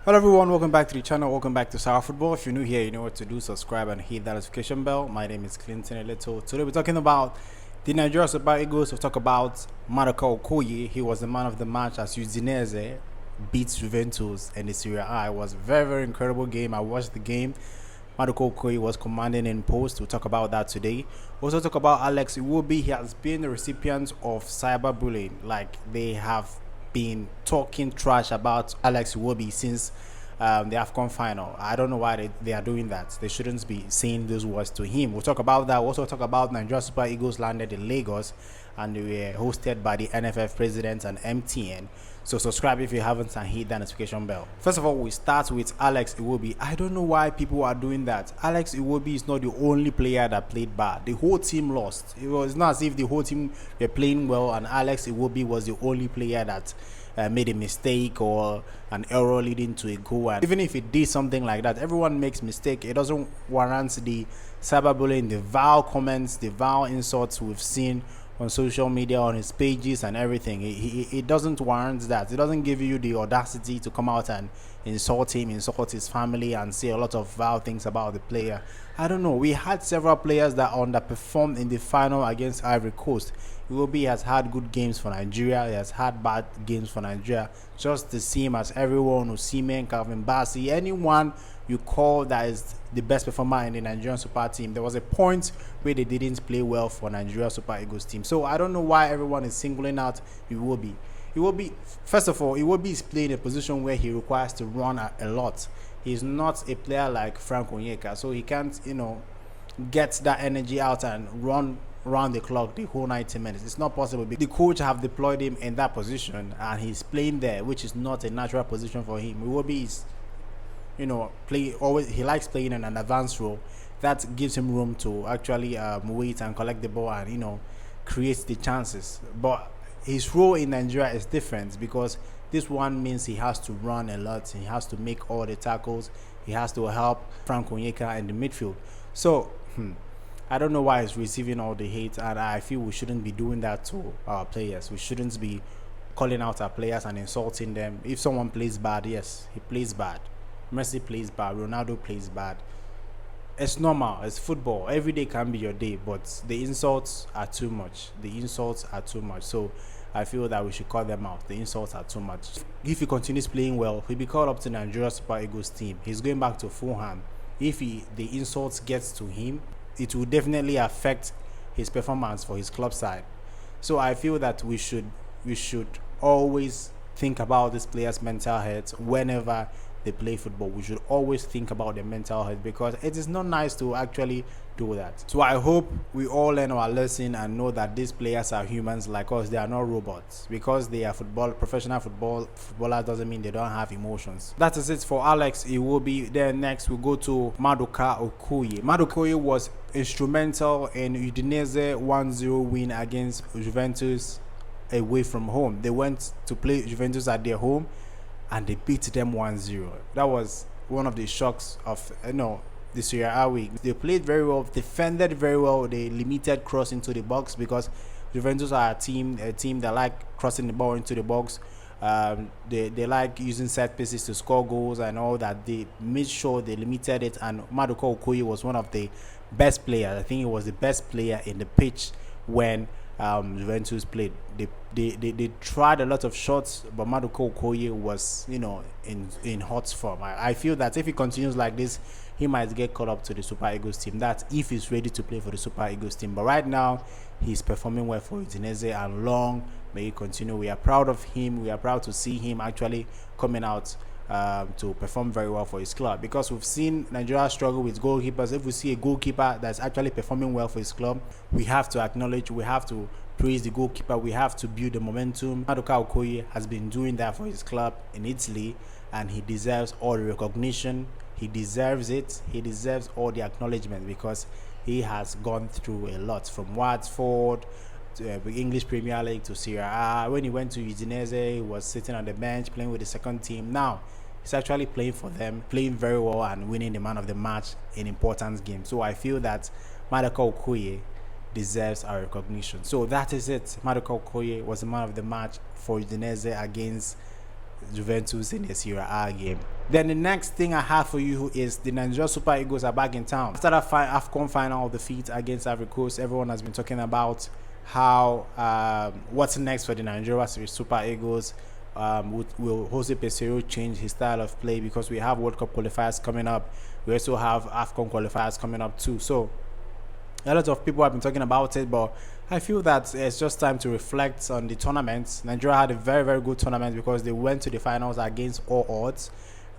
Hello everyone, welcome back to the channel, welcome back to Sour Football. If you're new here, you know what to do, subscribe and hit that notification bell. My name is Clinton Elito. Today we're talking about the Nigeria Super Eagles. We'll talk about Maduka Okoye. He was the man of the match as Udinese beats Juventus and the Serie A. It was a very incredible game. I watched the game. Maduka Okoye was commanding in post. We'll talk about that today. We'll also talk about Alex Iwobi. He has been the recipient of cyberbullying. Like, they have been talking trash about Alex Iwobi since the AFCON Final. I don't know why they are doing that. They shouldn't be saying those words to him. We'll talk about that. We'll also talk about Nigeria Super Eagles landed in Lagos and they were hosted by the NFF president and Motm. So subscribe if you haven't and hit that notification bell. First of all, we start with Alex Iwobi. I don't know why people are doing that. Alex Iwobi is not the only player that played bad. The whole team lost. It was not as if the whole team were playing well and Alex Iwobi was the only player that made a mistake or an error leading to a goal. And even if it did something like that, everyone makes mistake. It doesn't warrant the cyberbullying, the vile comments, the vile insults we've seen on social media, on his pages and everything. It doesn't warrant that. It doesn't give you the audacity to come out and insult him, insult his family, and say a lot of vile things about the player. I don't know. We had several players that underperformed in the final against Ivory Coast. Iobi has had good games for Nigeria. He has had bad games for Nigeria. Just the same as everyone, Osimhen, Calvin Bassey, anyone you call that is the best performer in the Nigerian Super team. There was a point where they didn't play well for Nigeria Super Eagles team. So I don't know why everyone is singling out Iwobi. Iwobi, first of all, Iwobi is playing a position where he requires to run a lot. He's not a player like Frank Onyeka, so he can't, get that energy out and run around the clock the whole 90 minutes. It's not possible. The coach have deployed him in that position and he's playing there, which is not a natural position for him. Iwobi is, he likes playing in an advanced role that gives him room to actually wait and collect the ball and create the chances. But his role in Nigeria is different because this one means he has to run a lot, he has to make all the tackles, he has to help Frank Onyeka in the midfield. So I don't know why he's receiving all the hate, and I feel we shouldn't be doing that to our players. We shouldn't be calling out our players and insulting them. If someone plays bad, yes, he plays bad. Messi plays bad, Ronaldo plays bad. It's normal, it's football. Every day can be your day, but the insults are too much. So I feel that we should call them out. The insults are too much. If he continues playing well, he'll be called up to Nigeria Super Eagles team. He's going back to Fulham. If the insults gets to him, it will definitely affect his performance for his club side. So I feel that we should always think about this player's mental health whenever they play football. We should always think about their mental health because it is not nice to actually do that. So I hope we all learn our lesson and know that these players are humans like us. They are not robots. Because they are professional footballers doesn't mean they don't have emotions. That is it for Alex Iwobi. Then next we go to Maduka Okoye. Maduka Okoye was instrumental in Udinese 1-0 win against Juventus away from home. They went to play Juventus at their home and they beat them 1-0. That was one of the shocks of the Serie A week. They played very well, defended very well. They limited cross into the box because Juventus are a team that like crossing the ball into the box. They like using set pieces to score goals and all that. They made sure they limited it, and Maduka Okoye was one of the best players. I think he was the best player in the pitch when Juventus played. They tried a lot of shots, but Maduka Okoye was in hot form. I feel that if he continues like this, he might get called up to the Super Eagles team. That's if he's ready to play for the Super Eagles team. But right now, he's performing well for Udinese, and long may he continue. We are proud of him. We are proud to see him actually coming out to perform very well for his club, because we've seen Nigeria struggle with goalkeepers. If we see a goalkeeper that's actually performing well for his club, we have to acknowledge, we have to praise the goalkeeper, we have to build the momentum. Maduka Okoye has been doing that for his club in Italy, and he deserves all the recognition. He deserves it. He deserves all the acknowledgement because he has gone through a lot, from Watford to the English Premier League to Serie A. When he went to Udinese, he was sitting on the bench playing with the second team. Now he's actually playing for them, playing very well and winning the man of the match in important games. So I feel that Maduka Okoye deserves our recognition. So that is it. Maduka Okoye was the man of the match for Udinese against Juventus in the Serie A game. Then the next thing I have for you is the Nigeria Super Eagles are back in town. After that AFCON Final defeat against Ivory Coast, everyone has been talking about how what's next for the Nigeria Super Eagles. Will Jose Peseiro change his style of play, because we have World Cup qualifiers coming up. We also have AFCON qualifiers coming up too. So a lot of people have been talking about it, but I feel that it's just time to reflect on the tournament. Nigeria had a very, very good tournament because they went to the finals against all odds.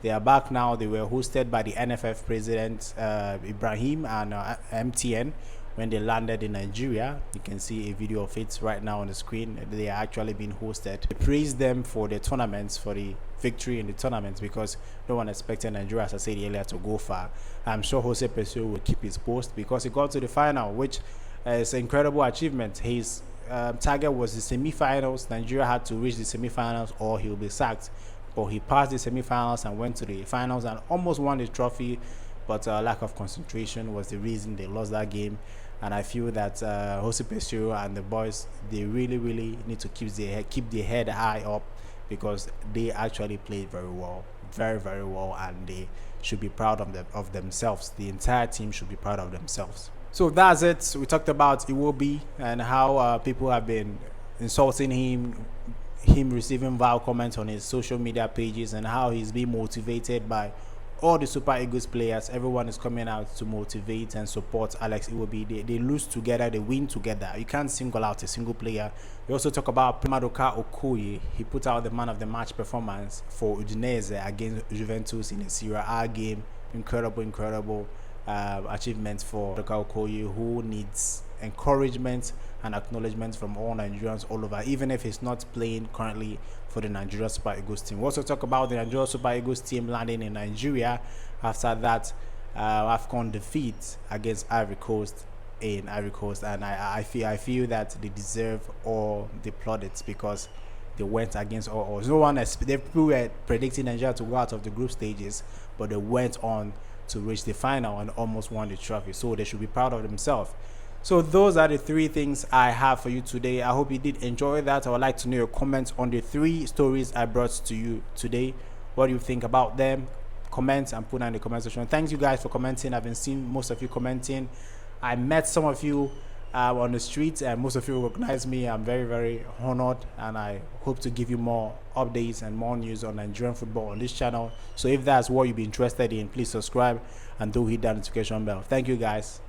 They are back now. They were hosted by the NFF president, Ibrahim, and Mtn. When they landed in Nigeria, you can see a video of it right now on the screen. They are actually being hosted. They praised them for the tournaments, for the victory in the tournaments, because no one expected Nigeria, as I said earlier, to go far. I'm sure Jose Peseiro will keep his post because he got to the final, which is an incredible achievement. His target was the semi-finals. Nigeria had to reach the semi-finals or he'll be sacked. But he passed the semi-finals and went to the finals and almost won the trophy. But lack of concentration was the reason they lost that game. And I feel that Jose Peseiro and the boys, they really, really need to keep their head high up, because they actually played very well, very, very well, and they should be proud of themselves. The entire team should be proud of themselves. So that's it. We talked about Iwobi and how people have been insulting him receiving vile comments on his social media pages, and how he's being motivated by all the Super Eagles players. Everyone is coming out to motivate and support Alex Iwobi. They lose together, they win together. You can't single out a single player. We also talk about Maduka Okoye. He put out the man of the match performance for Udinese against Juventus in a Serie A game. Incredible achievement for Maduka Okoye, who needs encouragement and acknowledgement from all Nigerians all over, even if he's not playing currently for the Nigeria Super Eagles team. We also talk about the Nigeria Super Eagles team landing in Nigeria after that AFCON defeat against Ivory Coast in Ivory Coast, and I feel that they deserve all the plaudits, because they went against all odds. No one people were predicting Nigeria to go out of the group stages, but they went on to reach the final and almost won the trophy. So they should be proud of themselves. So those are the 3 things I have for you today. I hope you did enjoy that. I would like to know your comments on the 3 stories I brought to you today. What do you think about them? Comment and put in the comment section. Thank you guys for commenting. I've been seeing most of you commenting. I met some of you on the street, and most of you recognize me. I'm very, very honored, and I hope to give you more updates and more news on Nigerian football on this channel. So if that's what you'd be interested in, please subscribe and do hit that notification bell. Thank you guys.